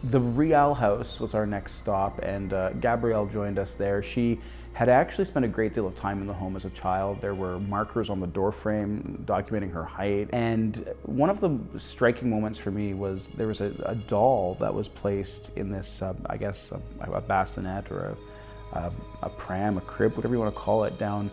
The Rial house was our next stop, and Gabrielle joined us there. She had actually spent a great deal of time in the home as a child. There were markers on the doorframe documenting her height. And one of the striking moments for me was there was a doll that was placed in this, I guess, a bassinet or a pram, a crib, whatever you want to call it, down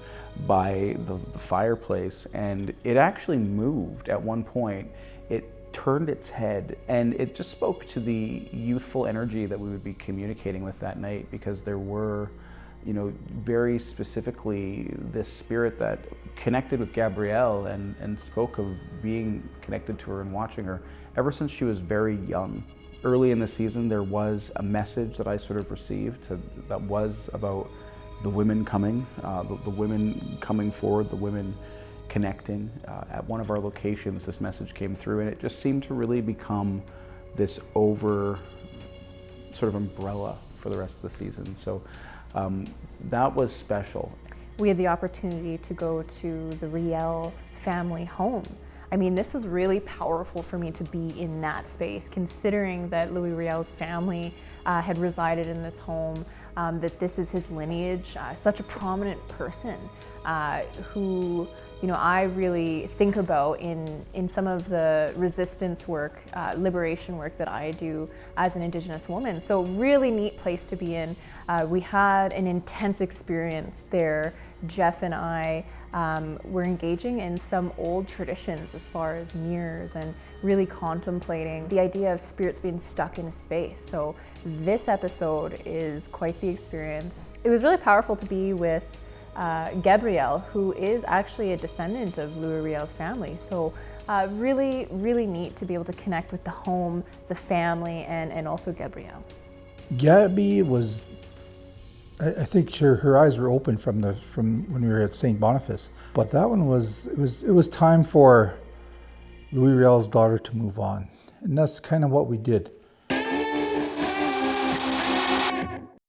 by the fireplace. And it actually moved at one point. It turned its head, and it just spoke to the youthful energy that we would be communicating with that night, because there were, very specifically this spirit that connected with Gabrielle and spoke of being connected to her and watching her ever since she was very young. Early in the season, there was a message that I sort of received that was about the women coming, the women coming forward, the women connecting. At one of our locations, this message came through, and it just seemed to really become this over sort of umbrella for the rest of the season. So that was special. We had the opportunity to go to the Riel family home. I mean, this was really powerful for me to be in that space, considering that Louis Riel's family had resided in this home, that this is his lineage, such a prominent person who, I really think about in some of the resistance work, liberation work that I do as an Indigenous woman. So really neat place to be in. We had an intense experience there. Jeff and I were engaging in some old traditions as far as mirrors and really contemplating the idea of spirits being stuck in a space. So this episode is quite the experience. It was really powerful to be with Gabrielle, who is actually a descendant of Louis Riel's family. So really, really neat to be able to connect with the home, the family, and also Gabrielle. Gabby was, I think her eyes were open from when we were at St. Boniface. But that one it was time for Louis Riel's daughter to move on. And that's kind of what we did.